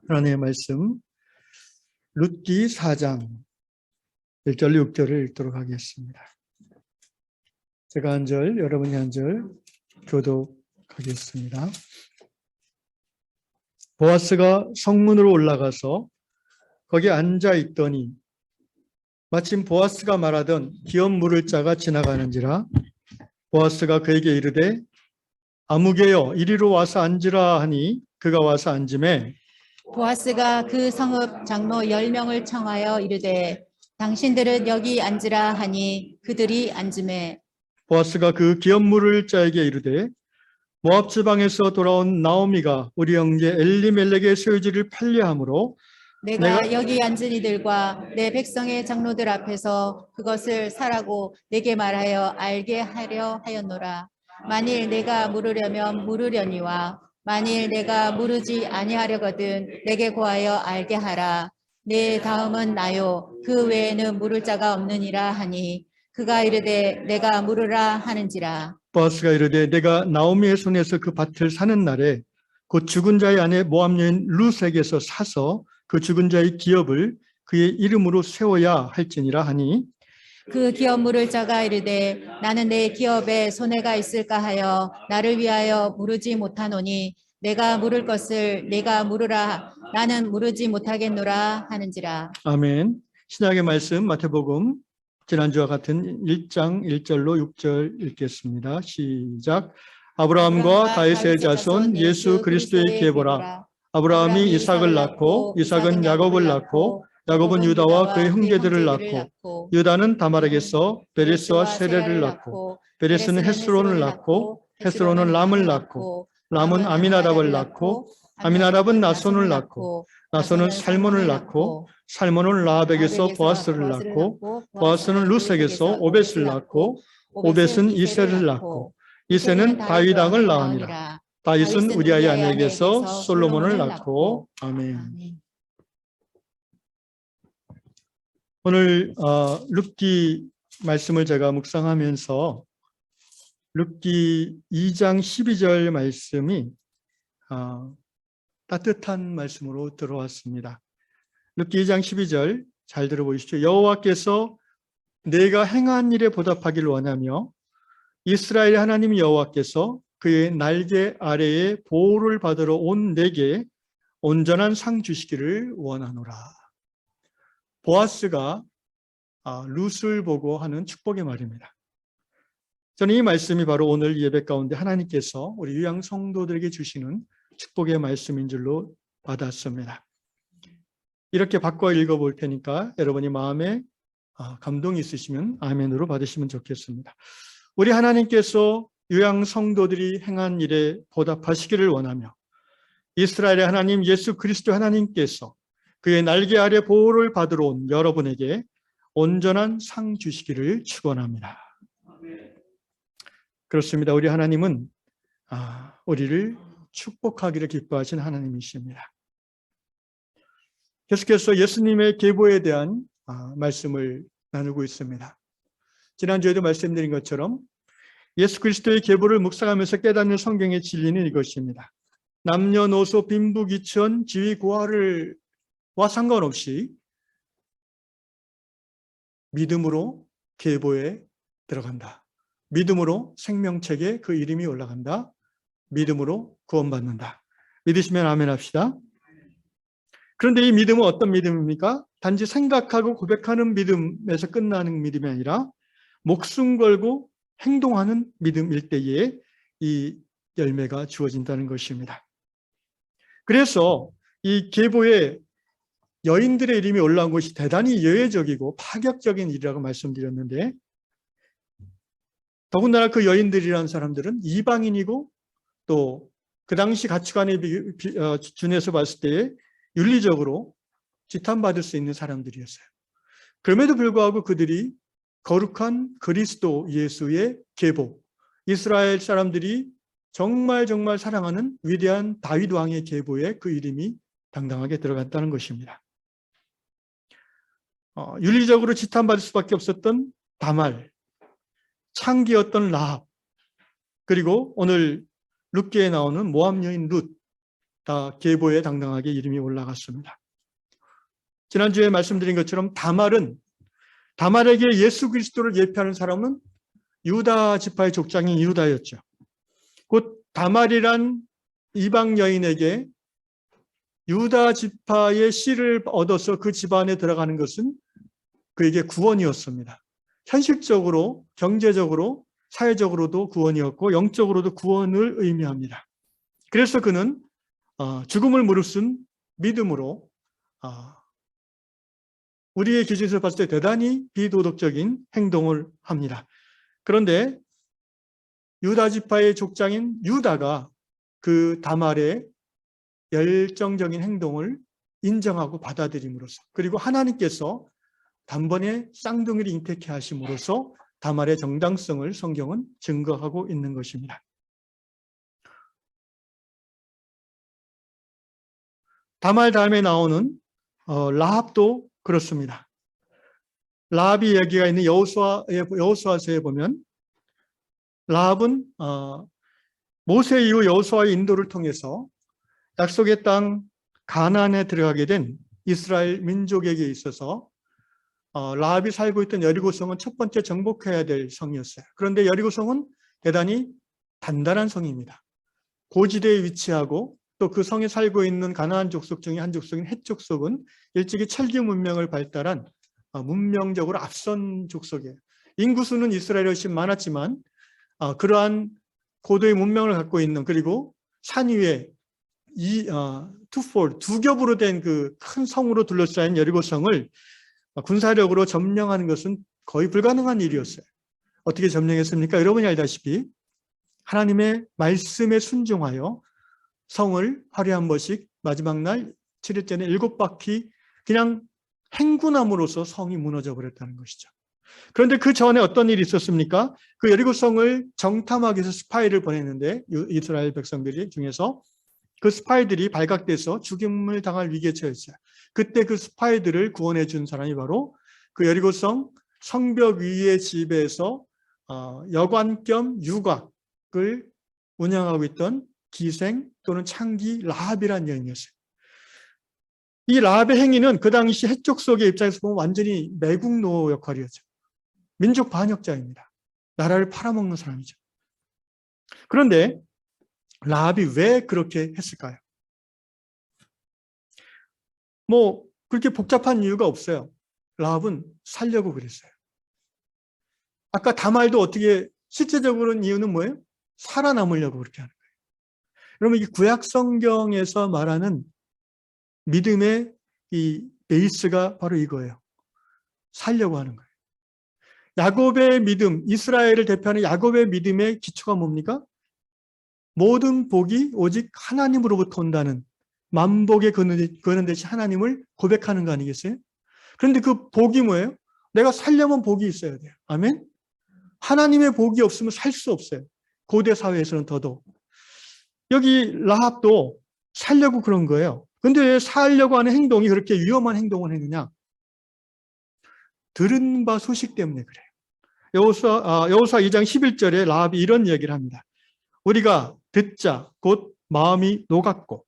하나님의 말씀 룻기 4장 1절 6절을 읽도록 하겠습니다. 제가 한 절, 여러분이 한 절 교독하겠습니다. 보아스가 성문으로 올라가서 거기 앉아 있더니 마침 보아스가 말하던 기업 물을 자가 지나가는지라. 보아스가 그에게 이르되 아무개여 이리로 와서 앉으라 하니 그가 와서 앉으매 보아스가 그 성읍 장로 10명을 청하여 이르되 당신들은 여기 앉으라 하니 그들이 앉으매 보아스가 그 기업 물을 자에게 이르되 모압 지방에서 돌아온 나오미가 우리 형제 엘리멜렉의 소유지를 팔려함으로 내가 여기 앉은 이들과 내 백성의 장로들 앞에서 그것을 사라고 내게 말하여 알게 하려 하였노라. 만일 내가 물으려면 물으려니와 만일 내가 물으지 아니하려거든 내게 고하여 알게 하라. 내 다음은 나요 그 외에는 물을 자가 없느니라 하니 그가 이르되 내가 물으라 하는지라. 보아스가 이르되 내가 나오미의 손에서 그 밭을 사는 날에 곧 죽은 자의 아내 모압 여인 룻에게서 사서 그 죽은 자의 기업을 그의 이름으로 세워야 할지니라 하니 그 기업 물을 자가 이르되 나는 내 기업에 손해가 있을까 하여 나를 위하여 물으지 못하노니 내가 물을 것을 내가 물으라 나는 물으지 못하겠노라 하는지라. 아멘. 신약의 말씀 마태복음 지난주와 같은 1장 1절로 6절 읽겠습니다. 시작. 아브라함과 다윗의 자손 예수 그리스도의 계보라. 아브라함이 이삭을 낳고 이삭은 야곱을 낳고 야곱은 유다와 그의 형제들을 낳고 유다는 다말에게서 베레스와 세레를 낳고 베레스는 헤스론을 낳고 헤스론은 람을 낳고 람은 아미나답을 낳고 아미나답은 나손을 낳고 나손은 살몬을 낳고 살몬은 라합에게서 보아스를 낳고 보아스는 룻에게서 오벳을 낳고 오벳은 이세를 낳고 이세는 다윗 왕을 낳으니라. 다윗은 우리아의 아내에게서 솔로몬을 낳고 아멘. 오늘 룻기 말씀을 제가 묵상하면서 룻기 2장 12절 말씀이 따뜻한 말씀으로 들어왔습니다. 룻기 2장 12절 잘 들어보십시오. 여호와께서 내가 행한 일에 보답하기를 원하며 이스라엘 하나님 여호와께서 그의 날개 아래에 보호를 받으러 온 내게 온전한 상 주시기를 원하노라. 보아스가 룻을 보고 하는 축복의 말입니다. 저는 이 말씀이 바로 오늘 예배 가운데 하나님께서 우리 유양 성도들에게 주시는 축복의 말씀인 줄로 받았습니다. 이렇게 바꿔 읽어볼 테니까 여러분이 마음에 감동이 있으시면 아멘으로 받으시면 좋겠습니다. 우리 하나님께서 유양 성도들이 행한 일에 보답하시기를 원하며 이스라엘의 하나님 예수 그리스도 하나님께서 그의 날개 아래 보호를 받으러 온 여러분에게 온전한 상 주시기를 축원합니다. 그렇습니다. 우리 하나님은 우리를 축복하기를 기뻐하신 하나님이십니다. 계속해서 예수님의 계보에 대한 말씀을 나누고 있습니다. 지난주에도 말씀드린 것처럼 예수 그리스도의 계보를 묵상하면서 깨닫는 성경의 진리는 이것입니다. 남녀노소 빈부귀천 지위고하와 상관없이 믿음으로 계보에 들어간다. 믿음으로 생명책에 그 이름이 올라간다. 믿음으로 구원받는다. 믿으시면 아멘 합시다. 그런데 이 믿음은 어떤 믿음입니까? 단지 생각하고 고백하는 믿음에서 끝나는 믿음이 아니라 목숨 걸고 행동하는 믿음일 때에 이 열매가 주어진다는 것입니다. 그래서 이 계보에 여인들의 이름이 올라온 것이 대단히 예외적이고 파격적인 일이라고 말씀드렸는데 더군다나 그 여인들이라는 사람들은 이방인이고 또 그 당시 가치관에 준해서 봤을 때 윤리적으로 지탄받을 수 있는 사람들이었어요. 그럼에도 불구하고 그들이 거룩한 그리스도 예수의 계보, 이스라엘 사람들이 정말 사랑하는 위대한 다윗 왕의 계보에 그 이름이 당당하게 들어갔다는 것입니다. 윤리적으로 지탄받을 수밖에 없었던 다말, 창기였던 라합, 그리고 오늘 룻기에 나오는 모압 여인 룻, 다 계보에 당당하게 이름이 올라갔습니다. 지난주에 말씀드린 것처럼 다말에게 예수 그리스도를 예표하는 사람은 유다 지파의 족장인 유다였죠. 곧 다말이란 이방 여인에게 유다 지파의 씨를 얻어서 그 집안에 들어가는 것은 그에게 구원이었습니다. 현실적으로, 경제적으로, 사회적으로도 구원이었고 영적으로도 구원을 의미합니다. 그래서 그는 죽음을 무릅쓴 믿음으로 우리의 기준에서 봤을 때 대단히 비도덕적인 행동을 합니다. 그런데 유다 지파의 족장인 유다가 그 다말의 열정적인 행동을 인정하고 받아들임으로써, 그리고 하나님께서 단번에 쌍둥이를 잉태케 하심으로써 다말의 정당성을 성경은 증거하고 있는 것입니다. 다말 다음에 나오는 라합도 그렇습니다. 라합이 얘기가 있는 여호수아서에 보면 라합은 모세 이후 여호수아의 인도를 통해서 약속의 땅 가나안에 들어가게 된 이스라엘 민족에게 있어서 라합이 살고 있던 여리고성은 첫 번째 정복해야 될 성이었어요. 그런데 여리고성은 대단히 단단한 성입니다. 고지대에 위치하고 또 그 성에 살고 있는 가나안 족속 중에 한 족속인 헷 족속은 일찍이 철기 문명을 발달한 문명적으로 앞선 족속이에요. 인구수는 이스라엘이 훨씬 많았지만 그러한 고도의 문명을 갖고 있는, 그리고 산 위에 두 겹으로 된 그 큰 성으로 둘러싸인 여리고성을 군사력으로 점령하는 것은 거의 불가능한 일이었어요. 어떻게 점령했습니까? 여러분이 알다시피 하나님의 말씀에 순종하여 성을 하루에 한 번씩 마지막 날 7일째는 7바퀴 그냥 행군함으로써 성이 무너져 버렸다는 것이죠. 그런데 그 전에 어떤 일이 있었습니까? 그 여리고성을 정탐하기 위해서 스파이를 보냈는데 이스라엘 백성들이 중에서 그 스파이들이 발각돼서 죽임을 당할 위기에 처했어요. 그때 그 스파이들을 구원해 준 사람이 바로 그 여리고성 성벽 위의 집에서 여관 겸 유곽을 운영하고 있던 기생 또는 창기 라합이라는 여인이었어요. 이 라합의 행위는 그 당시 헷족속의 입장에서 보면 완전히 매국노 역할이었죠. 민족 반역자입니다. 나라를 팔아먹는 사람이죠. 그런데 라합이 왜 그렇게 했을까요? 뭐 그렇게 복잡한 이유가 없어요. 라합은 살려고 그랬어요. 아까 다말도 어떻게 실제적으로는 이유는 뭐예요? 살아남으려고 그렇게 하는 거예요. 여러분, 이 구약 성경에서 말하는 믿음의 이 베이스가 바로 이거예요. 살려고 하는 거예요. 야곱의 믿음, 이스라엘을 대표하는 야곱의 믿음의 기초가 뭡니까? 모든 복이 오직 하나님으로부터 온다는, 만복에 거는 대신 하나님을 고백하는 거 아니겠어요? 그런데 그 복이 뭐예요? 내가 살려면 복이 있어야 돼요. 아멘? 하나님의 복이 없으면 살 수 없어요. 고대 사회에서는 더더욱. 여기 라합도 살려고 그런 거예요. 근데 왜 살려고 하는 행동이 그렇게 위험한 행동을 했느냐? 들은 바 소식 때문에 그래요. 여호수아 2장 11절에 라합이 이런 얘기를 합니다. 우리가 듣자 곧 마음이 녹았고,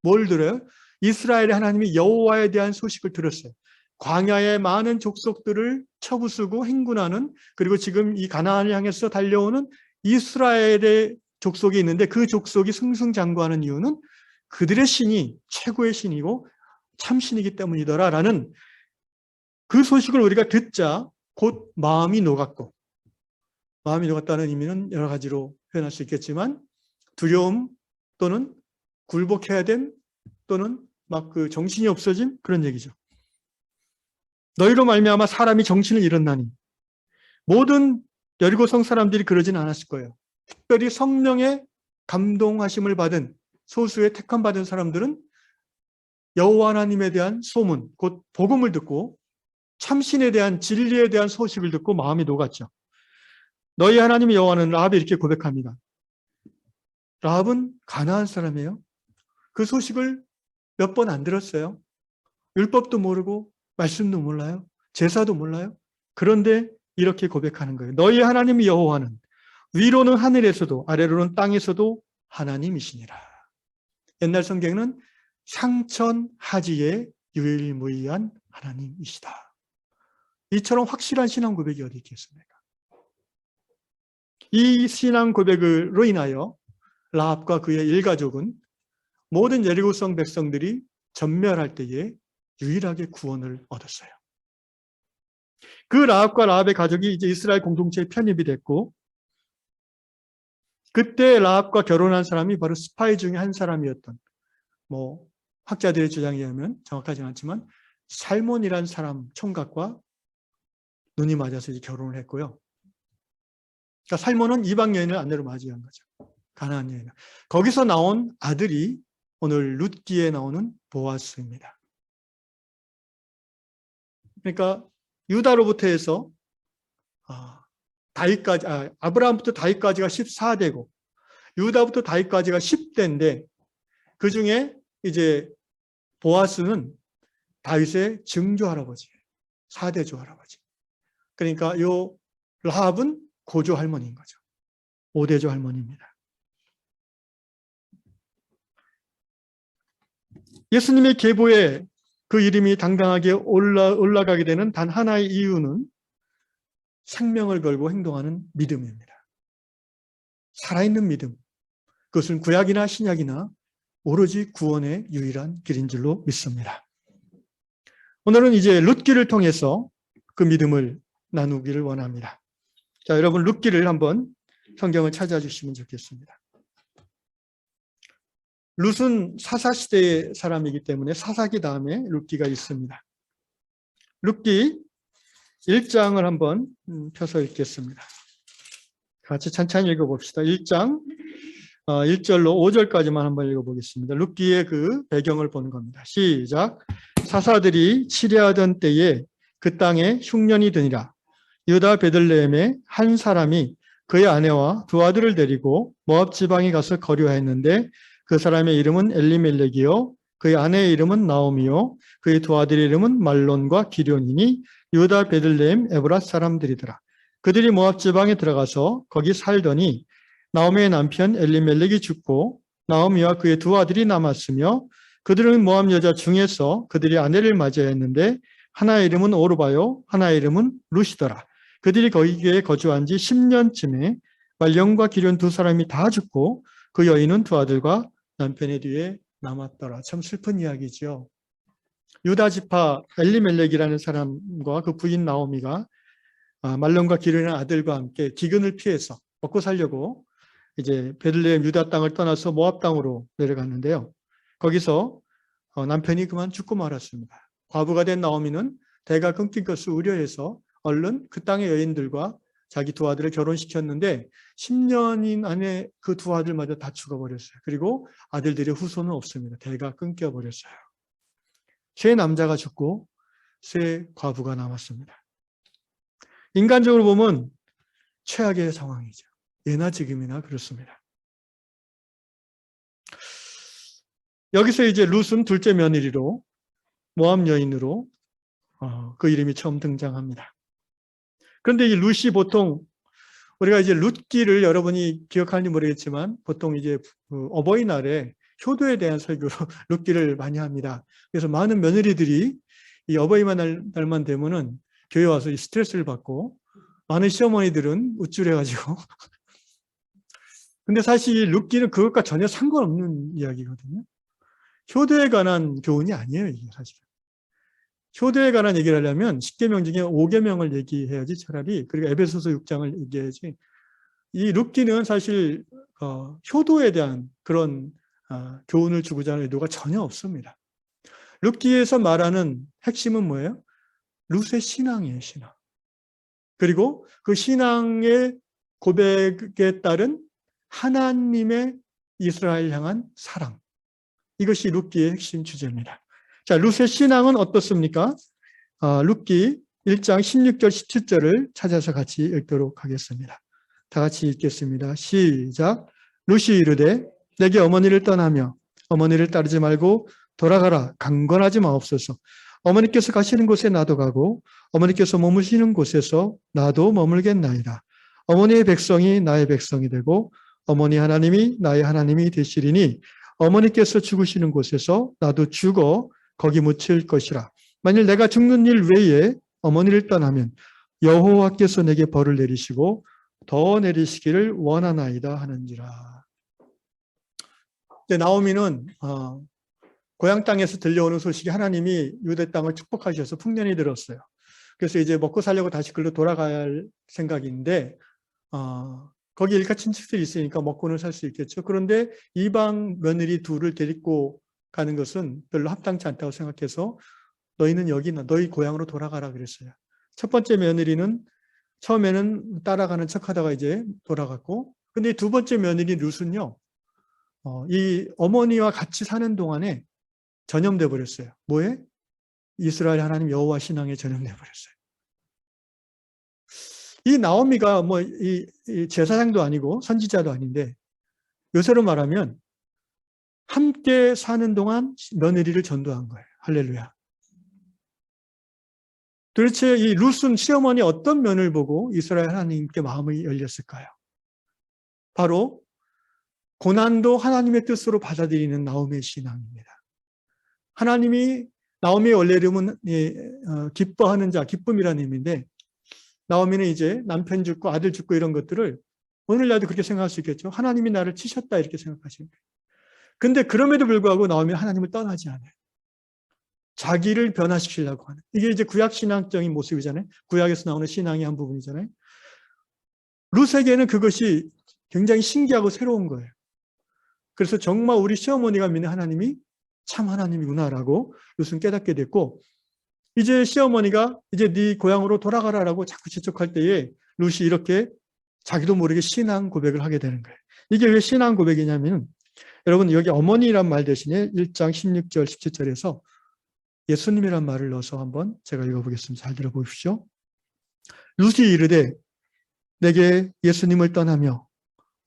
뭘 들어요? 이스라엘의 하나님이 여호와에 대한 소식을 들었어요. 광야의 많은 족속들을 쳐부수고 행군하는, 그리고 지금 이 가나안을 향해서 달려오는 이스라엘의 족속이 있는데 그 족속이 승승장구하는 이유는 그들의 신이 최고의 신이고 참신이기 때문이더라라는 그 소식을 우리가 듣자 곧 마음이 녹았고, 마음이 녹았다는 의미는 여러 가지로 표현할 수 있겠지만 두려움 또는 굴복해야 됨 또는 막 그 정신이 없어진 그런 얘기죠. 너희로 말미암아 사람이 정신을 잃었나니. 모든 여리고성 사람들이 그러진 않았을 거예요. 특별히 성령의 감동하심을 받은 소수의 택함 받은 사람들은 여호와 하나님에 대한 소문, 곧 복음을 듣고 참신에 대한 진리에 대한 소식을 듣고 마음이 녹았죠. 너희 하나님 여호와는, 라합이 이렇게 고백합니다. 라합은 가나안 사람이에요. 그 소식을 몇 번 안 들었어요. 율법도 모르고 말씀도 몰라요. 제사도 몰라요. 그런데 이렇게 고백하는 거예요. 너희 하나님 여호와는 위로는 하늘에서도 아래로는 땅에서도 하나님이시니라. 옛날 성경은 상천하지의 유일무이한 하나님이시다. 이처럼 확실한 신앙 고백이 어디 있겠습니까? 이 신앙 고백으로 인하여 라합과 그의 일가족은 모든 여리고성 백성들이 전멸할 때에 유일하게 구원을 얻었어요. 그 라합과 라합의 가족이 이제 이스라엘 공동체에 편입이 됐고, 그때 라합과 결혼한 사람이 바로 스파이 중에 한 사람이었던, 학자들의 주장에 의하면 정확하지는 않지만 살몬이란 사람 총각과 눈이 맞아서 이제 결혼을 했고요. 그러니까 살몬은 이방 여인을 아내로 맞이한 거죠. 가나안 여인. 거기서 나온 아들이 오늘 룻기에 나오는 보아스입니다. 그러니까 유다로부터 해서 다윗까지, 아브라함부터 다윗까지가 14대고 유다부터 다윗까지가 10대인데 그 중에 이제 보아스는 다윗의 증조 할아버지예요. 4대조 할아버지. 그러니까 요 라합은 고조 할머니인 거죠. 5대조 할머니입니다. 예수님의 계보에 그 이름이 당당하게 올라가게 되는 단 하나의 이유는 생명을 걸고 행동하는 믿음입니다. 살아있는 믿음. 그것은 구약이나 신약이나 오로지 구원의 유일한 길인 줄로 믿습니다. 오늘은 이제 룻기를 통해서 그 믿음을 나누기를 원합니다. 자, 여러분 룻기를 한번 성경을 찾아주시면 좋겠습니다. 룻은 사사시대의 사람이기 때문에 사사기 다음에 룻기가 있습니다. 룻기 1장을 한번 펴서 읽겠습니다. 같이 천천히 읽어봅시다. 1장 1절로 5절까지만 한번 읽어보겠습니다. 룻기의 그 배경을 보는 겁니다. 시작. 사사들이 치려하던 때에 그 땅에 흉년이 드니라. 유다 베들레헴에 한 사람이 그의 아내와 두 아들을 데리고 모압 지방에 가서 거류하였는데 그 사람의 이름은 엘리멜렉이요 그의 아내의 이름은 나오미요 그의 두 아들의 이름은 말론과 기련이니 유다 베들레헴 에브랏 사람들이더라. 그들이 모압 지방에 들어가서 거기 살더니 나오미의 남편 엘리멜렉이 죽고 나오미와 그의 두 아들이 남았으며 그들은 모압 여자 중에서 그들이 아내를 맞이했는데 하나의 이름은 오르바요 하나의 이름은 룻이더라. 그들이 거기에 거주한 지 10년쯤에 말론과 기련 두 사람이 다 죽고 그 여인은 두 아들과 남편의 뒤에 남았더라. 참 슬픈 이야기죠. 유다 지파 엘리멜렉이라는 사람과 그 부인 나오미가 말론과 기련의 아들과 함께 기근을 피해서 먹고 살려고 이제 베들레헴 유다 땅을 떠나서 모압 땅으로 내려갔는데요. 거기서 남편이 그만 죽고 말았습니다. 과부가 된 나오미는 대가 끊긴 것을 우려해서 얼른 그 땅의 여인들과 자기 두 아들을 결혼시켰는데 10년인 안에 그 두 아들마저 다 죽어버렸어요. 그리고 아들들의 후손은 없습니다. 대가 끊겨버렸어요. 세 남자가 죽고 세 과부가 남았습니다. 인간적으로 보면 최악의 상황이죠. 예나 지금이나 그렇습니다. 여기서 이제 룻은 둘째 며느리로 모압 여인으로 그 이름이 처음 등장합니다. 그런데 이 룻이 보통 우리가 이제 룻기를 여러분이 기억하는지 모르겠지만 보통 이제 어버이날에 효도에 대한 설교로 룻기를 많이 합니다. 그래서 많은 며느리들이 이 어버이날만 되면은 교회 와서 이 스트레스를 받고 많은 시어머니들은 우쭐해가지고 근데 사실 이 룻기는 그것과 전혀 상관없는 이야기거든요. 효도에 관한 교훈이 아니에요, 이게 사실은. 효도에 관한 얘기를 하려면 10계명 중에 5계명을 얘기해야지 차라리, 그리고 에베소서 6장을 얘기해야지. 이 룻기는 사실 효도에 대한 그런 교훈을 주고자 하는 의도가 전혀 없습니다. 룻기에서 말하는 핵심은 뭐예요? 룻의 신앙이에요, 신앙. 그리고 그 신앙의 고백에 따른 하나님의 이스라엘 향한 사랑. 이것이 룻기의 핵심 주제입니다. 자, 룻의 신앙은 어떻습니까? 룻기 1장 16절 17절을 찾아서 같이 읽도록 하겠습니다. 다 같이 읽겠습니다. 시작. 룻이 이르되 내게 어머니를 떠나며 어머니를 따르지 말고 돌아가라. 강건하지 마옵소서. 어머니께서 가시는 곳에 나도 가고 어머니께서 머무시는 곳에서 나도 머물겠나이다. 어머니의 백성이 나의 백성이 되고 어머니 하나님이 나의 하나님이 되시리니 어머니께서 죽으시는 곳에서 나도 죽어 거기 묻힐 것이라. 만일 내가 죽는 일 외에 어머니를 떠나면 여호와께서 내게 벌을 내리시고 더 내리시기를 원하나이다 하는지라. 나오미는 고향 땅에서 들려오는 소식이 하나님이 유대 땅을 축복하셔서 풍년이 들었어요. 그래서 이제 먹고 살려고 다시 글로 돌아갈 생각인데 거기 일가 친척들이 있으니까 먹고는 살 수 있겠죠. 그런데 이방 며느리 둘을 데리고 가는 것은 별로 합당치 않다고 생각해서 너희는 여기나 너희 고향으로 돌아가라 그랬어요. 첫 번째 며느리는 처음에는 따라가는 척하다가 이제 돌아갔고, 근데 두 번째 며느리 룻은요, 이 어머니와 같이 사는 동안에 전염돼 버렸어요. 뭐에? 이스라엘 하나님 여호와 신앙에 전염돼 버렸어요. 이 나오미가 뭐 이 제사장도 아니고 선지자도 아닌데 요새로 말하면 함께 사는 동안 며느리를 전도한 거예요. 할렐루야. 도대체 이 룻은 시어머니 어떤 면을 보고 이스라엘 하나님께 마음이 열렸을까요? 바로 고난도 하나님의 뜻으로 받아들이는 나오미의 신앙입니다. 하나님이 나오미의 원래 이름은 기뻐하는 자, 기쁨이라는 의미인데 나오미는 이제 남편 죽고 아들 죽고 이런 것들을 오늘날도 그렇게 생각할 수 있겠죠. 하나님이 나를 치셨다 이렇게 생각하시는 거예요. 근데 그럼에도 불구하고 나오미는 하나님을 떠나지 않아요. 자기를 변화시키려고 하는. 이게 이제 구약신앙적인 모습이잖아요. 구약에서 나오는 신앙의 한 부분이잖아요. 룻에게는 그것이 굉장히 신기하고 새로운 거예요. 그래서 정말 우리 시어머니가 믿는 하나님이 참 하나님이구나라고 룻은 깨닫게 됐고, 이제 시어머니가 이제 네 고향으로 돌아가라라고 자꾸 재촉할 때에 룻이 이렇게 자기도 모르게 신앙 고백을 하게 되는 거예요. 이게 왜 신앙 고백이냐면 여러분 여기 어머니란 말 대신에 1장 16절 17절에서 예수님이란 말을 넣어서 한번 제가 읽어보겠습니다. 잘 들어보십시오. 룻이 이르되 내게 예수님을 떠나며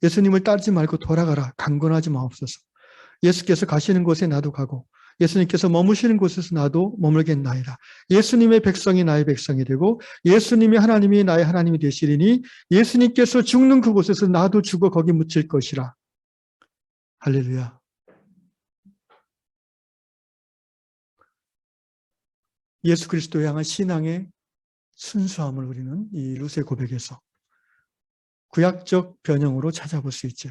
예수님을 따르지 말고 돌아가라. 강권하지 마옵소서. 예수께서 가시는 곳에 나도 가고 예수님께서 머무시는 곳에서 나도 머물겠나이다. 예수님의 백성이 나의 백성이 되고 예수님의 하나님이 나의 하나님이 되시리니 예수님께서 죽는 그곳에서 나도 죽어 거기 묻힐 것이라. 할렐루야. 예수 그리스도에 향한 신앙의 순수함을 우리는 이 룻의 고백에서 구약적 변형으로 찾아볼 수 있죠.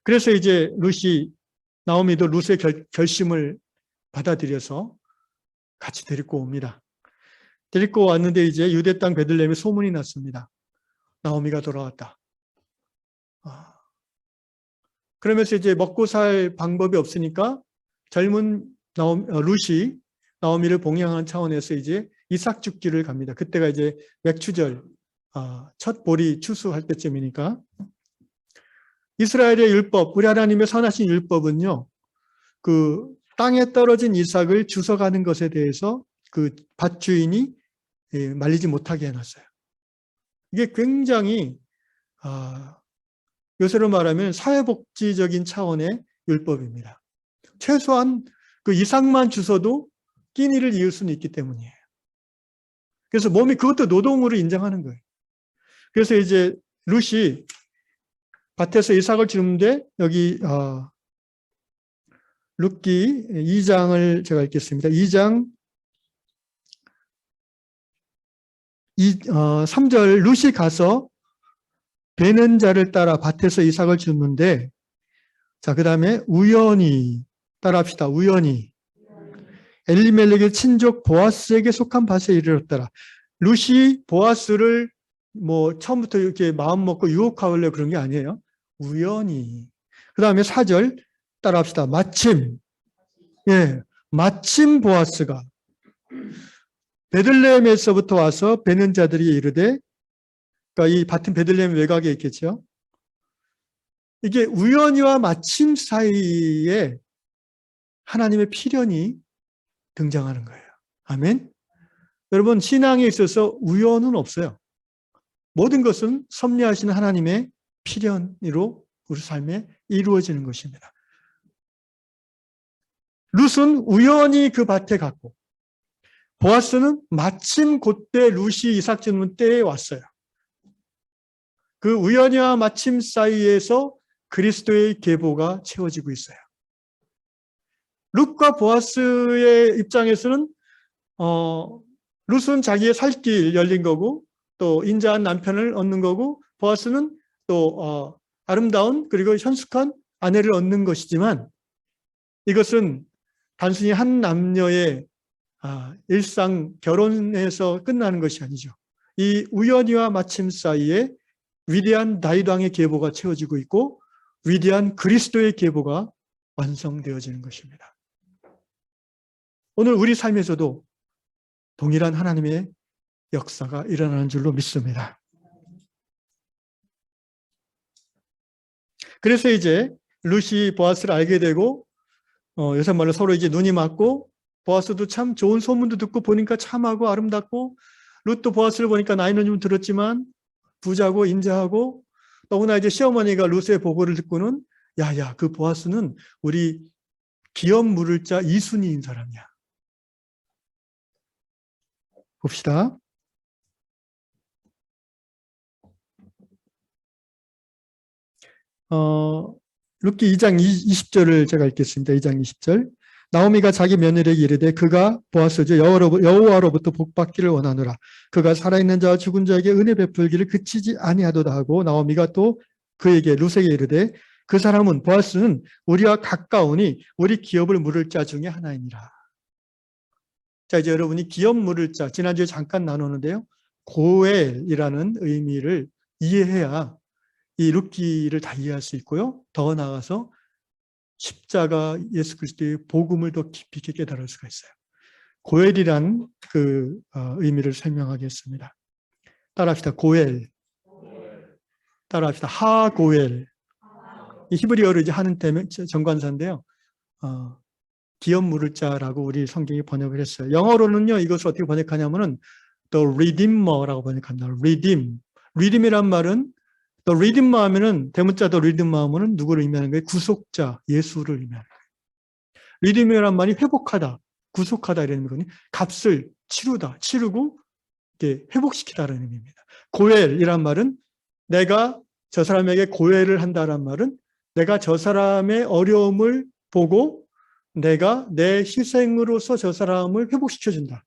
그래서 이제 룻이 나오미도 룻의 결심을 받아들여서 같이 데리고 옵니다. 데리고 왔는데 이제 유대 땅 베들레헴에 소문이 났습니다. 나오미가 돌아왔다. 그러면서 이제 먹고 살 방법이 없으니까 젊은 룻이 나오미를 봉양하는 차원에서 이제 이삭 죽기를 갑니다. 그때가 이제 맥추절, 첫 보리 추수할 때쯤이니까. 이스라엘의 율법, 우리 하나님의 선하신 율법은요, 그 땅에 떨어진 이삭을 주워가는 것에 대해서 그 밭주인이 말리지 못하게 해놨어요. 이게 굉장히 요새로 말하면 사회복지적인 차원의 율법입니다. 최소한 그 이삭만 주워도 끼니를 이을 수는 있기 때문이에요. 그래서 몸이 그것도 노동으로 인정하는 거예요. 그래서 이제 룻이 밭에서 이삭을 주는데 여기 룻기 2장을 제가 읽겠습니다. 2장 3절 룻이 가서 베는 자를 따라 밭에서 이삭을 주는데 자, 그 다음에 우연히 따라합시다. 우연히 엘리멜렉의 친족 보아스에게 속한 밭에 이르렀더라. 룻이 보아스를 뭐 처음부터 이렇게 마음 먹고 유혹하려고 그런 게 아니에요. 우연히. 그 다음에 4절 따라합시다. 마침. 예, 마침 보아스가 베들레헴에서부터 와서 베는 자들이 이르되, 그러니까 이 밭은 베들레헴 외곽에 있겠죠. 이게 우연히와 마침 사이에 하나님의 필연이 등장하는 거예요. 아멘. 여러분 신앙에 있어서 우연은 없어요. 모든 것은 섭리하시는 하나님의 필연으로 우리 삶에 이루어지는 것입니다. 룻은 우연히 그 밭에 갔고 보아스는 마침 그때 룻이 이삭 주는 때에 왔어요. 그 우연히와 마침 사이에서 그리스도의 계보가 채워지고 있어요. 룻과 보아스의 입장에서는 룻은 자기의 살 길 열린 거고 또 인자한 남편을 얻는 거고 보아스는 또 아름다운 그리고 현숙한 아내를 얻는 것이지만 이것은 단순히 한 남녀의 일상 결혼에서 끝나는 것이 아니죠. 이 우연히와 마침 사이에 위대한 다윗 왕의 계보가 채워지고 있고 위대한 그리스도의 계보가 완성되어지는 것입니다. 오늘 우리 삶에서도 동일한 하나님의 역사가 일어나는 줄로 믿습니다. 그래서 이제 룻이 보아스를 알게 되고 요새 말로 서로 이제 눈이 맞고 보아스도 참 좋은 소문도 듣고 보니까 참하고 아름답고 룻도 보아스를 보니까 나이는 좀 들었지만 부자고 인자하고 더구나 이제 시어머니가 룻의 보고를 듣고는 야야 그 보아스는 우리 기업 물을 자 이순이인 사람이야. 봅시다. 룻기 2장 20절을 제가 읽겠습니다. 2장 20절. 나오미가 자기 며느리에게 이르되 그가 보아스죠 여호와로부터 복받기를 원하노라. 그가 살아있는 자와 죽은 자에게 은혜 베풀기를 그치지 아니하도다 하고 나오미가 또 그에게 룻에게 이르되 그 사람은 보아스는 우리와 가까우니 우리 기업을 물을 자 중에 하나이니라. 자 이제 여러분이 기업 물을 자 지난주에 잠깐 나누는데요. 고엘이라는 의미를 이해해야 이 룻기를 다 이해할 수 있고요. 더 나아가서 십자가 예수 그리스도의 복음을 더 깊이 있게 깨달을 수가 있어요. 고엘이란 그 의미를 설명하겠습니다. 따라합시다. 고엘. 따라합시다. 하고엘. 이 히브리어로 이제 하는 정관사인데요. 기업 물을 자라고 우리 성경이 번역을 했어요. 영어로는요, 이것을 어떻게 번역하냐면은 the redeemer라고 번역합니다. redeem. redeem이란 말은 the redeemer 하면은 대문자 the redeemer 하면은 누구를 의미하는 거예요? 구속자, 예수를 의미하는 거예요. redeem이란 말이 회복하다, 구속하다 이런 의미거든요. 값을 치르다, 치르고 이렇게 회복시키다라는 의미입니다. 고엘이란 말은 내가 저 사람에게 고엘을 한다란 말은 내가 저 사람의 어려움을 보고 내가 내 희생으로서 저 사람을 회복시켜준다.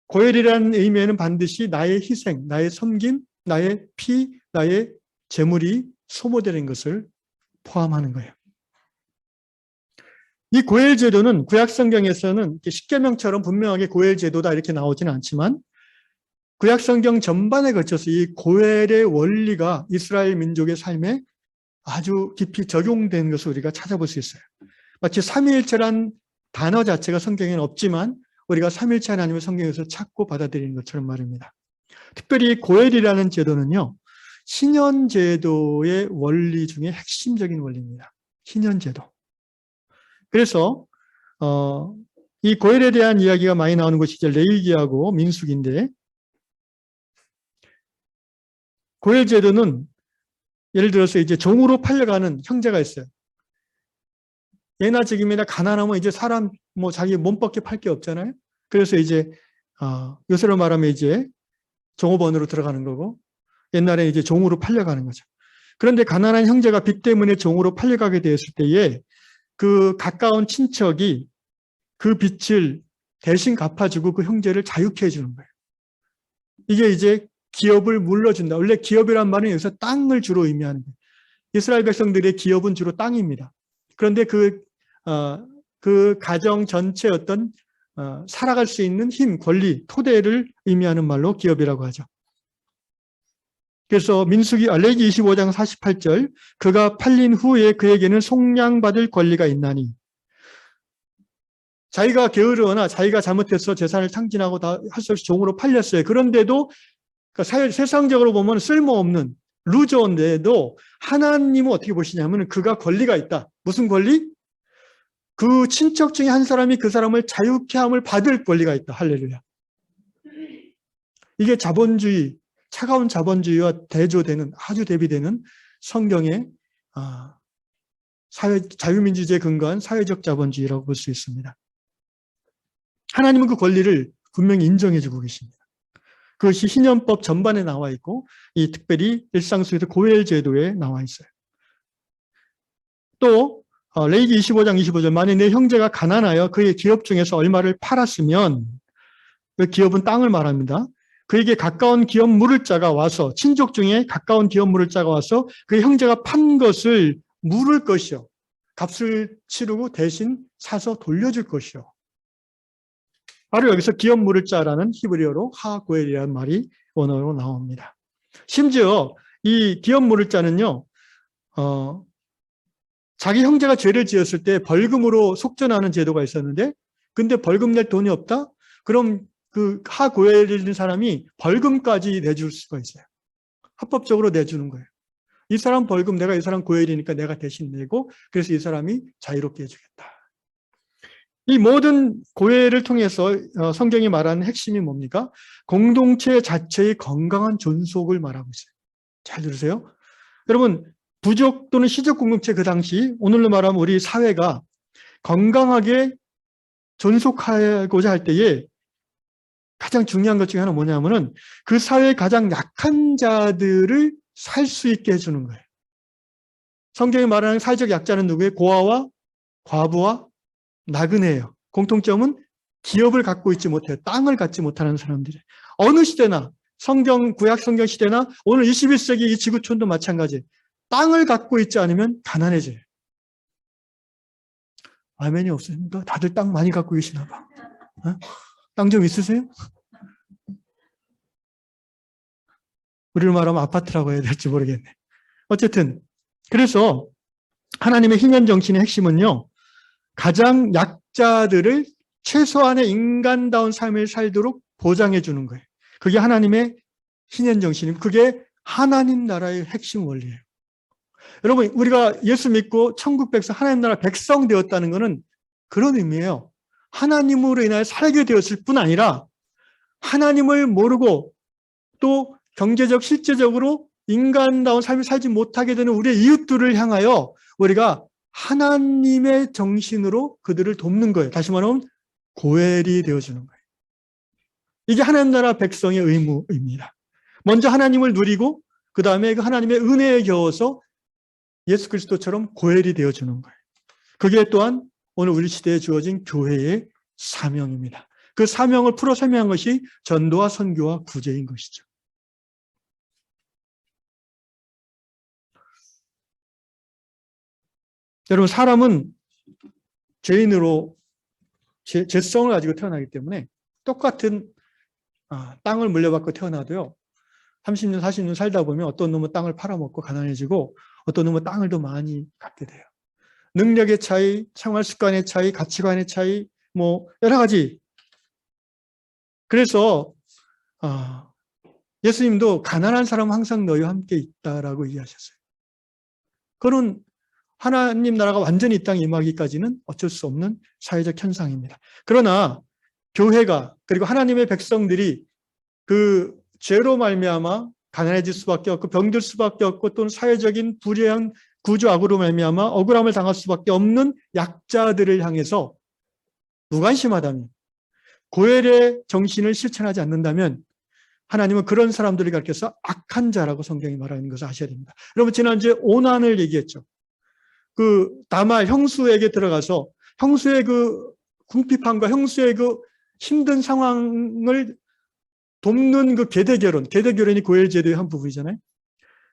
고엘이라는 의미에는 반드시 나의 희생, 나의 섬김, 나의 피, 나의 재물이 소모되는 것을 포함하는 거예요. 이 고엘 제도는 구약 성경에서는 십계명처럼 분명하게 고엘 제도다 이렇게 나오지는 않지만 구약 성경 전반에 걸쳐서 이 고엘의 원리가 이스라엘 민족의 삶에 아주 깊이 적용된 것을 우리가 찾아볼 수 있어요. 마치 삼위일체란 단어 자체가 성경에는 없지만 우리가 삼위일체 하나님을 성경에서 찾고 받아들이는 것처럼 말입니다. 특별히 고엘이라는 제도는요. 신현제도의 원리 중에 핵심적인 원리입니다. 신현제도. 그래서 이 고엘에 대한 이야기가 많이 나오는 것이 이제 레위기하고 민수기인데 고엘 제도는 예를 들어서 이제 종으로 팔려가는 형제가 있어요. 예나 지금이나 가난하면 이제 사람 자기 몸밖에 팔 게 없잖아요. 그래서 이제 요새로 말하면 이제 종업원으로 들어가는 거고 옛날에 이제 종으로 팔려가는 거죠. 그런데 가난한 형제가 빚 때문에 종으로 팔려가게 되었을 때에 그 가까운 친척이 그 빚을 대신 갚아주고 그 형제를 자유케 해주는 거예요. 이게 이제 기업을 물러준다. 원래 기업이란 말은 여기서 땅을 주로 의미하는 거예요. 이스라엘 백성들의 기업은 주로 땅입니다. 그런데 그 가정 전체 어떤 살아갈 수 있는 힘, 권리, 토대를 의미하는 말로 기업이라고 하죠. 그래서 레위기 25장 48절 그가 팔린 후에 그에게는 속량받을 권리가 있나니 자기가 게으르거나 자기가 잘못해서 재산을 탕진하고 다 할 수 없이 종으로 팔렸어요. 그런데도 그러니까 세상적으로 보면 쓸모없는 루저인데도 하나님은 어떻게 보시냐면 그가 권리가 있다. 무슨 권리? 그 친척 중에 한 사람이 그 사람을 자유케 함을 받을 권리가 있다. 할렐루야. 이게 자본주의, 차가운 자본주의와 대조되는 아주 대비되는 성경의 자유민주주의에 근거한 사회적 자본주의라고 볼 수 있습니다. 하나님은 그 권리를 분명히 인정해주고 계십니다. 그것이 신현법 전반에 나와 있고 이 특별히 일상 속에서 고엘 제도에 나와 있어요. 또 레위기 25장 25절 만약 내 형제가 가난하여 그의 기업 중에서 얼마를 팔았으면 그 기업은 땅을 말합니다. 그에게 가까운 기업 물을 자가 와서 친족 중에 가까운 기업 물을 자가 와서 그 형제가 판 것을 물을 것이요. 값을 치르고 대신 사서 돌려줄 것이요. 바로 여기서 기업 물을 자라는 히브리어로 하고엘이라는 말이 원어로 나옵니다. 심지어 이 기업 물을 자는요. 자기 형제가 죄를 지었을 때 벌금으로 속전하는 제도가 있었는데 근데 벌금 낼 돈이 없다? 그럼 그 하고엘이라는 사람이 벌금까지 내줄 수가 있어요. 합법적으로 내주는 거예요. 이 사람 벌금 내가 이 사람 고엘이니까 내가 대신 내고 그래서 이 사람이 자유롭게 해주겠다. 이 모든 고엘을 통해서 성경이 말하는 핵심이 뭡니까? 공동체 자체의 건강한 존속을 말하고 있어요. 잘 들으세요. 여러분 부족 또는 시족 공동체 그 당시 오늘로 말하면 우리 사회가 건강하게 존속하고자 할 때에 가장 중요한 것 중에 하나는 뭐냐면은 그 사회의 가장 약한 자들을 살 수 있게 해주는 거예요. 성경이 말하는 사회적 약자는 누구예요? 고아와 과부와 나그네예요. 공통점은 기업을 갖고 있지 못해요. 땅을 갖지 못하는 사람들이에요. 어느 시대나 구약 성경 시대나 오늘 21세기 이 지구촌도 마찬가지예요. 땅을 갖고 있지 않으면 가난해져요. 아멘이 없습니까? 다들 땅 많이 갖고 계시나 봐. 땅 좀 있으세요? 우리를 말하면 아파트라고 해야 될지 모르겠네. 어쨌든 그래서 하나님의 희년 정신의 핵심은요. 가장 약자들을 최소한의 인간다운 삶을 살도록 보장해 주는 거예요. 그게 하나님의 희년 정신이고 그게 하나님 나라의 핵심 원리예요. 여러분 우리가 예수 믿고 천국 백성 하나님 나라 백성 되었다는 것은 그런 의미예요. 하나님으로 인하여 살게 되었을 뿐 아니라 하나님을 모르고 또 경제적 실제적으로 인간다운 삶을 살지 못하게 되는 우리의 이웃들을 향하여 우리가 하나님의 정신으로 그들을 돕는 거예요. 다시 말하면 고엘이 되어주는 거예요. 이게 하나님 나라 백성의 의무입니다. 먼저 하나님을 누리고 그 다음에 그 하나님의 은혜에 겨워서 예수 그리스도처럼 고엘이 되어주는 거예요. 그게 또한 오늘 우리 시대에 주어진 교회의 사명입니다. 그 사명을 풀어 설명한 것이 전도와 선교와 구제인 것이죠. 여러분 사람은 죄인으로 죄성을 가지고 태어나기 때문에 똑같은 땅을 물려받고 태어나도요. 30년 40년 살다 보면 어떤 놈은 땅을 팔아먹고 가난해지고 어떤 놈은 땅을 더 많이 갖게 돼요. 능력의 차이, 생활 습관의 차이, 가치관의 차이 뭐 여러 가지. 그래서 예수님도 가난한 사람은 항상 너희와 함께 있다라고 얘기하셨어요. 그런 하나님 나라가 완전히 이 땅에 임하기까지는 어쩔 수 없는 사회적 현상입니다. 그러나 교회가 그리고 하나님의 백성들이 그 죄로 말미암아 가난해질 수밖에 없고 병들 수밖에 없고 또는 사회적인 불의한 구조악으로 말미암아 억울함을 당할 수밖에 없는 약자들을 향해서 무관심하다면 고엘의 정신을 실천하지 않는다면 하나님은 그런 사람들을 가르쳐서 악한 자라고 성경이 말하는 것을 아셔야 됩니다. 여러분 지난주에 오난을 얘기했죠. 그 다말 형수에게 들어가서 형수의 그 궁핍함과 형수의 그 힘든 상황을 돕는 그 계대결혼이 고엘 제도의 한 부분이잖아요.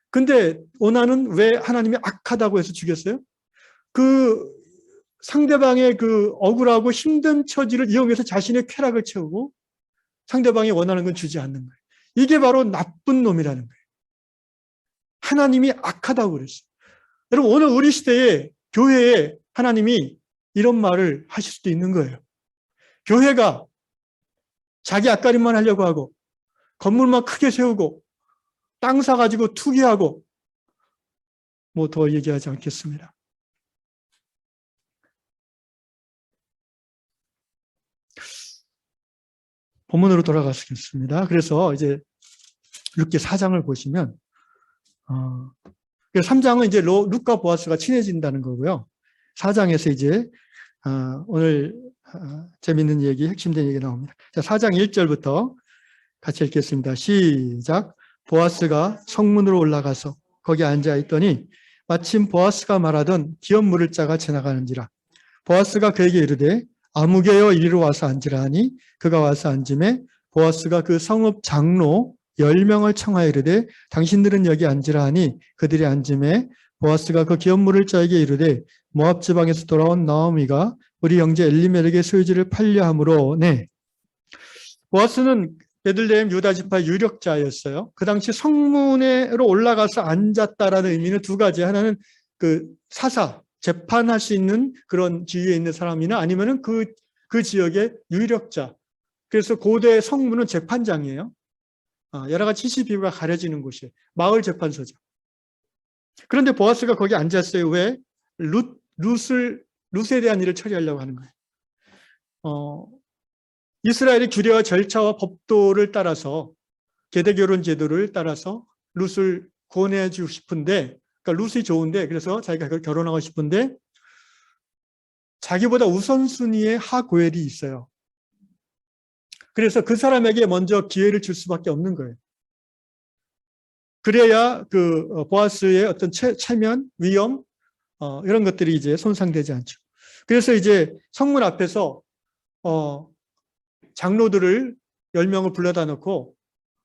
근데 오난은 왜 하나님이 악하다고 해서 죽였어요? 그 상대방의 그 억울하고 힘든 처지를 이용해서 자신의 쾌락을 채우고 상대방이 원하는 건 주지 않는 거예요. 이게 바로 나쁜 놈이라는 거예요. 하나님이 악하다고 그랬어요. 여러분 오늘 우리 시대에 교회에 하나님이 이런 말을 하실 수도 있는 거예요. 교회가 자기 앞가림만 하려고 하고 건물만 크게 세우고 땅 사가지고 투기하고 뭐 더 얘기하지 않겠습니다. 본문으로 돌아가시겠습니다. 그래서 이제 룻기 4장을 보시면 3장은 이제 룻과 보아스가 친해진다는 거고요. 4장에서 이제 오늘 재밌는 얘기, 핵심된 얘기 나옵니다. 자, 4장 1절부터 같이 읽겠습니다. 시작. 보아스가 성문으로 올라가서 거기 앉아 있더니 마침 보아스가 말하던 기업 물을 자가 지나가는지라. 보아스가 그에게 이르되 아무개여 이리로 와서 앉으라 하니 그가 와서 앉음에 보아스가 그 성읍 장로 10명을 청하여 이르되 당신들은 여기 앉으라 하니 그들이 앉음에 보아스가 그 기업 물을 자에게 이르되 모압 지방에서 돌아온 나오미가 우리 형제 엘리멜렉의 소유지를 팔려 함으로 네. 보아스는 베들레헴 유다 지파 유력자였어요. 그 당시 성문으로 올라가서 앉았다라는 의미는 두 가지. 하나는 그 사사, 재판할 수 있는 그런 지위에 있는 사람이나 아니면은 그 지역의 유력자. 그래서 고대 성문은 재판장이에요. 여러 가지 시시비비가 가려지는 곳이에요. 마을 재판소죠. 그런데 보아스가 거기 앉았어요. 왜? 룻에 대한 일을 처리하려고 하는 거예요. 이스라엘의 규례와 절차와 법도를 따라서 계대결혼 제도를 따라서 룻을 구원해주고 싶은데, 그러니까 룻이 좋은데, 그래서 자기가 그걸 결혼하고 싶은데 자기보다 우선순위의 하고엘이 있어요. 그래서 그 사람에게 먼저 기회를 줄 수밖에 없는 거예요. 그래야 그 보아스의 어떤 체면, 위엄 이런 것들이 이제 손상되지 않죠. 그래서 이제 성문 앞에서 장로들을 10명을 불러다 놓고,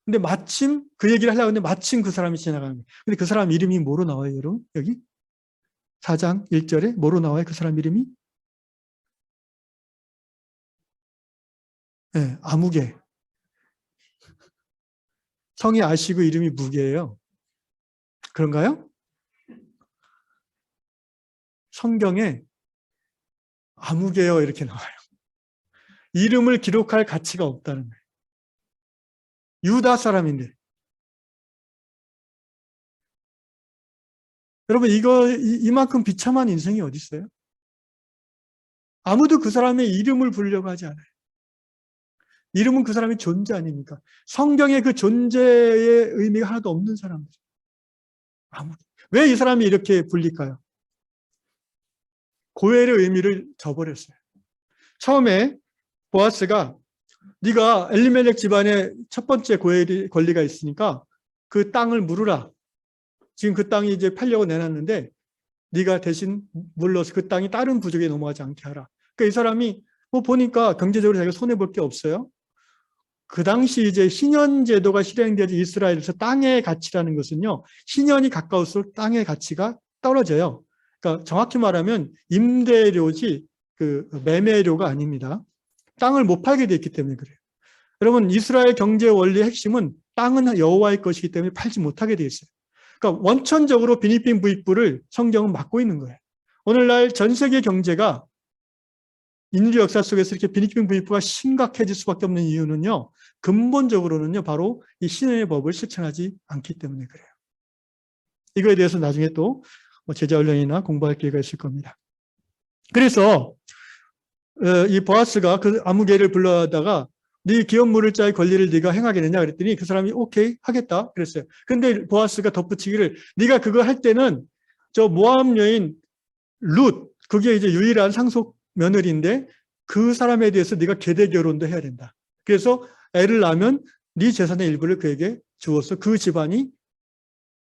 근데 마침 그 얘기를 하려고 했는데 마침 그 사람이 지나가는 거예요. 근데 그 사람 이름이 뭐로 나와요, 여러분? 여기 4장 1절에 뭐로 나와요? 그 사람 이름이? 네, 아무개. 성이 아시고 이름이 무개예요. 그런가요? 성경에 아무개요 이렇게 나와요. 이름을 기록할 가치가 없다는 거예요. 유다 사람인데. 여러분 이만큼 비참한 인생이 어디 있어요? 아무도 그 사람의 이름을 부르려고 하지 않아요. 이름은 그 사람의 존재 아닙니까? 성경에 그 존재의 의미가 하나도 없는 사람들. 왜 이 사람이 이렇게 불릴까요? 고엘의 의미를 저버렸어요. 처음에 보아스가 네가 엘리멜렉 집안의 첫 번째 고엘의 권리가 있으니까 그 땅을 물으라. 지금 그 땅이 이제 팔려고 내놨는데 네가 대신 물러서 그 땅이 다른 부족에 넘어가지 않게 하라. 그러니까 이 사람이 뭐 보니까 경제적으로 자기가 손해볼 게 없어요. 그 당시 이제 신현 제도가 실행되지 이스라엘에서 땅의 가치라는 것은요, 신현이 가까울수록 땅의 가치가 떨어져요. 그러니까 정확히 말하면 임대료지 그 매매료가 아닙니다. 땅을 못 팔게 돼 있기 때문에 그래요. 여러분 이스라엘 경제 원리의 핵심은 땅은 여호와의 것이기 때문에 팔지 못하게 돼 있어요. 그러니까 원천적으로 빈익빈 부익부를 성경은 막고 있는 거예요. 오늘날 전 세계 경제가 인류 역사 속에서 이렇게 빈익빈 부익부가 심각해질 수밖에 없는 이유는요, 근본적으로는요, 바로 이 신의 법을 실천하지 않기 때문에 그래요. 이거에 대해서 나중에 또 제자훈련이나 공부할 기회가 있을 겁니다. 그래서 이 보아스가 그 아무개를 불러다가 네 기업 물을 자의 권리를 네가 행하겠느냐 그랬더니 그 사람이 오케이 하겠다 그랬어요. 근데 보아스가 덧붙이기를 네가 그거 할 때는 저 모압 여인 룻, 그게 이제 유일한 상속 며느리인데 그 사람에 대해서 네가 계대 결혼도 해야 된다. 그래서 애를 낳으면 네 재산의 일부를 그에게 주어서 그 집안이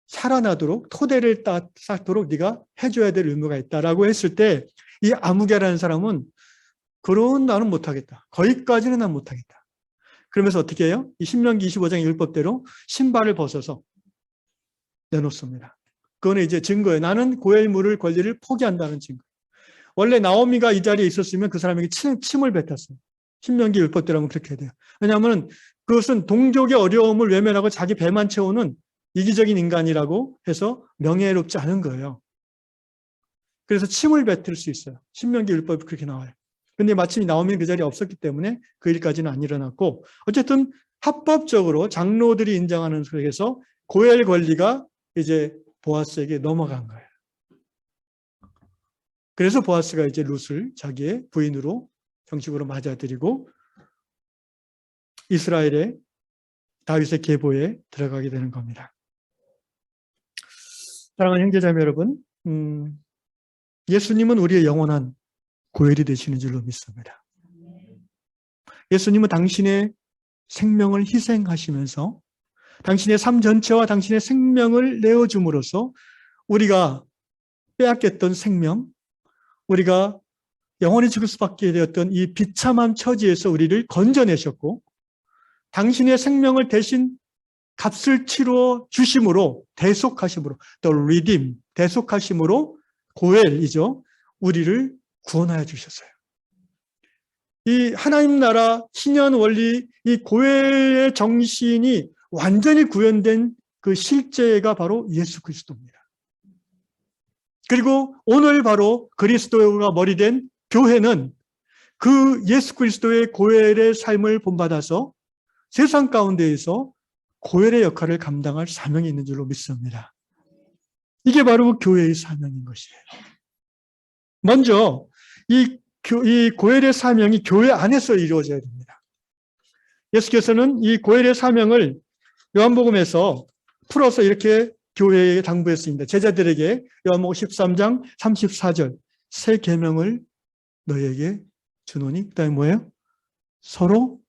살아나도록 토대를 쌓도록 네가 해줘야 될 의무가 있다라고 했을 때 이 아무개라는 사람은 그런 나는 못하겠다. 거기까지는 난 못하겠다. 그러면서 어떻게 해요? 이 신명기 25장 율법대로 신발을 벗어서 내놓습니다. 그거는 이제 증거예요. 나는 고엘물을 권리를 포기한다는 증거. 원래 나오미가 이 자리에 있었으면 그 사람에게 침을 뱉었어요. 신명기 율법대로 하면 그렇게 돼요. 왜냐하면 그것은 동족의 어려움을 외면하고 자기 배만 채우는 이기적인 인간이라고 해서 명예롭지 않은 거예요. 그래서 침을 뱉을 수 있어요. 신명기 율법이 그렇게 나와요. 근데 마침 나오미는 그 자리에 없었기 때문에 그 일까지는 안 일어났고, 어쨌든 합법적으로 장로들이 인정하는 속에서 고엘 권리가 이제 보아스에게 넘어간 거예요. 그래서 보아스가 이제 룻을 자기의 부인으로 정식으로 맞아들이고 이스라엘의 다윗의 계보에 들어가게 되는 겁니다. 사랑하는 형제자매 여러분, 예수님은 우리의 영원한 고엘이 되시는 줄로 믿습니다. 예수님은 당신의 생명을 희생하시면서 당신의 삶 전체와 당신의 생명을 내어줌으로써 우리가 빼앗겼던 생명, 우리가 영원히 죽을 수밖에 되었던 이 비참한 처지에서 우리를 건져내셨고 당신의 생명을 대신 값을 치루어 주심으로 대속하심으로 the redeem, 대속하심으로 고엘이죠. 우리를 구원하여 주셨어요. 이 하나님 나라 신년 원리 이 고엘의 정신이 완전히 구현된 그 실제가 바로 예수 그리스도입니다. 그리고 오늘 바로 그리스도가 머리된 교회는 그 예수 그리스도의 고엘의 삶을 본받아서 세상 가운데에서 고엘의 역할을 감당할 사명이 있는 줄로 믿습니다. 이게 바로 교회의 사명인 것이에요. 먼저 이 고엘의 사명이 교회 안에서 이루어져야 됩니다. 예수께서는 이 고엘의 사명을 요한복음에서 풀어서 이렇게 교회에 당부했습니다. 제자들에게 요한복음 13장 34절 새 계명을 너희에게 주노니 그다음에 뭐예요? 서로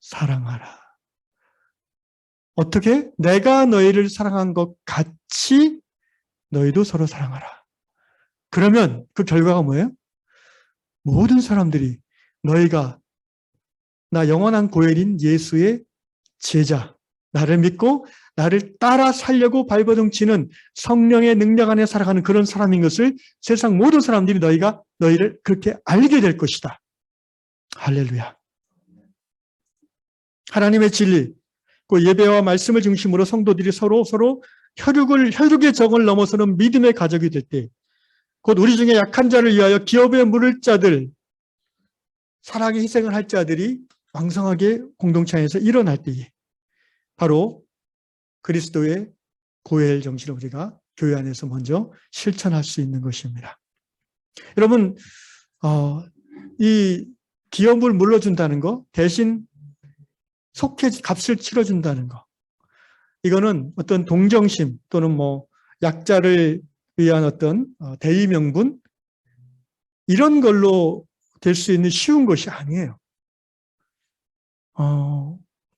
사랑하라. 어떻게? 내가 너희를 사랑한 것 같이 너희도 서로 사랑하라. 그러면 그 결과가 뭐예요? 모든 사람들이 너희가 나 영원한 고엘인 예수의 제자, 나를 믿고 나를 따라 살려고 발버둥치는 성령의 능력 안에 살아가는 그런 사람인 것을 세상 모든 사람들이 너희를 그렇게 알게 될 것이다. 할렐루야. 하나님의 진리, 그 예배와 말씀을 중심으로 성도들이 서로 혈육의 정을 넘어서는 믿음의 가족이 될 때, 곧 우리 중에 약한 자를 위하여 기업에 물을 자들, 사랑의 희생을 할 자들이 왕성하게 공동체 안에서 일어날 때에 바로 그리스도의 고엘 정신을 우리가 교회 안에서 먼저 실천할 수 있는 것입니다. 여러분, 이 기업을 물러준다는 거, 대신 값을 치러준다는 거, 이거는 어떤 동정심 또는 약자를 위한 어떤 대의 명분 이런 걸로 될 수 있는 쉬운 것이 아니에요.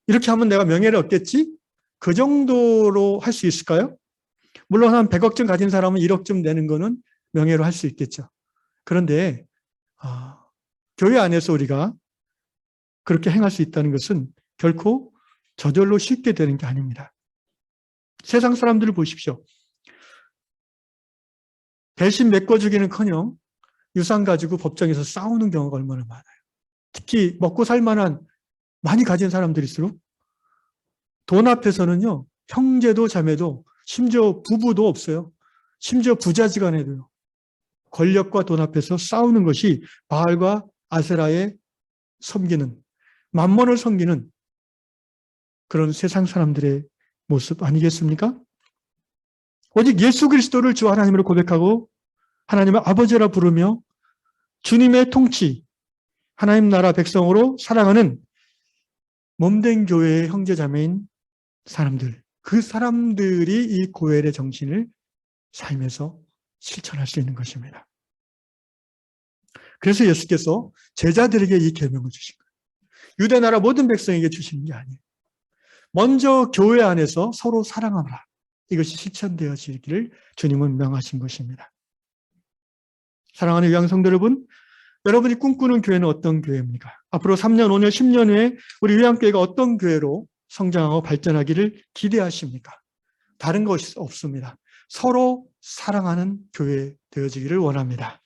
이렇게 하면 내가 명예를 얻겠지? 그 정도로 할 수 있을까요? 물론 한 100억쯤 가진 사람은 1억쯤 내는 거는 명예로 할 수 있겠죠. 그런데 교회 안에서 우리가 그렇게 행할 수 있다는 것은 결코 저절로 쉽게 되는 게 아닙니다. 세상 사람들을 보십시오. 대신 메꿔주기는커녕 유산 가지고 법정에서 싸우는 경우가 얼마나 많아요. 특히 먹고 살 만한 많이 가진 사람들일수록 돈 앞에서는요, 형제도 자매도 심지어 부부도 없어요. 심지어 부자지간에도요. 권력과 돈 앞에서 싸우는 것이 바알과 아세라의 섬기는, 만몬을 섬기는 그런 세상 사람들의 모습 아니겠습니까? 오직 예수 그리스도를 주 하나님으로 고백하고 하나님을 아버지라 부르며 주님의 통치, 하나님 나라 백성으로 살아가는 몸된 교회의 형제자매인 사람들, 그 사람들이 이 고엘의 정신을 삶에서 실천할 수 있는 것입니다. 그래서 예수께서 제자들에게 이 계명을 주신 거예요. 유대 나라 모든 백성에게 주시는 게 아니에요. 먼저 교회 안에서 서로 사랑하라. 이것이 실천되어지기를 주님은 명하신 것입니다. 사랑하는 요양성도 여러분, 여러분이 꿈꾸는 교회는 어떤 교회입니까? 앞으로 3년, 5년, 10년 후에 우리 요양교회가 어떤 교회로 성장하고 발전하기를 기대하십니까? 다른 것이 없습니다. 서로 사랑하는 교회 되어지기를 원합니다.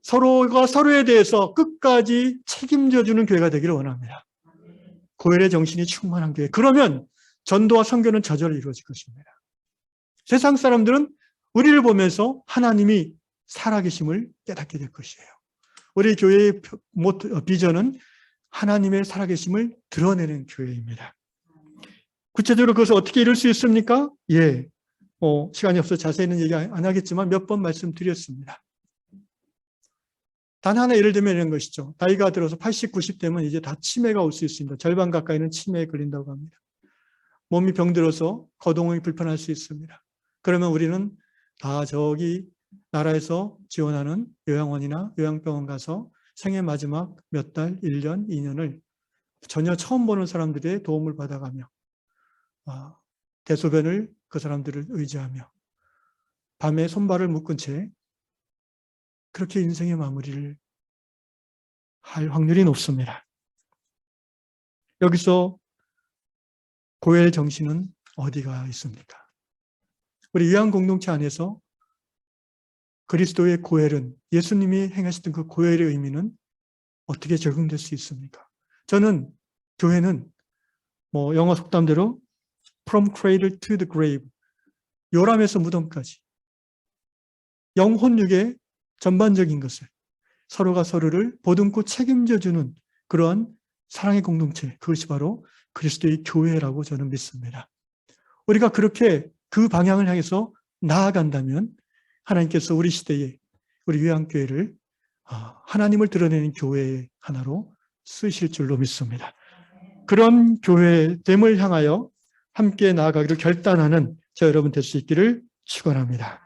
서로가 서로에 대해서 끝까지 책임져주는 교회가 되기를 원합니다. 고엘의 정신이 충만한 교회. 그러면 전도와 선교는 저절로 이루어질 것입니다. 세상 사람들은 우리를 보면서 하나님이 살아계심을 깨닫게 될 것이에요. 우리 교회의 비전은 하나님의 살아계심을 드러내는 교회입니다. 구체적으로 그것을 어떻게 이룰 수 있습니까? 시간이 없어서 자세히는 얘기 안 하겠지만 몇 번 말씀드렸습니다. 단 하나 예를 들면 이런 것이죠. 나이가 들어서 80, 90 되면 이제 다 치매가 올 수 있습니다. 절반 가까이는 치매에 걸린다고 합니다. 몸이 병들어서 거동이 불편할 수 있습니다. 그러면 우리는 다 저기 나라에서 지원하는 요양원이나 요양병원 가서 생애 마지막 몇 달, 1년, 2년을 전혀 처음 보는 사람들의 도움을 받아가며 대소변을 그 사람들을 의지하며 밤에 손발을 묶은 채 그렇게 인생의 마무리를 할 확률이 높습니다. 여기서 고엘 정신은 어디가 있습니까? 우리 요한 공동체 안에서 그리스도의 고엘은, 예수님이 행하셨던 그 고엘의 의미는 어떻게 적용될 수 있습니까? 저는 교회는 영어 속담대로 from cradle to the grave, 요람에서 무덤까지 영혼육의 전반적인 것을 서로가 서로를 보듬고 책임져주는 그러한 사랑의 공동체, 그것이 바로 그리스도의 교회라고 저는 믿습니다. 우리가 그렇게 그 방향을 향해서 나아간다면 하나님께서 우리 시대에 우리 요한교회를 하나님을 드러내는 교회의 하나로 쓰실 줄로 믿습니다. 그런 교회됨을 향하여 함께 나아가기를 결단하는 저 여러분 될 수 있기를 축원합니다.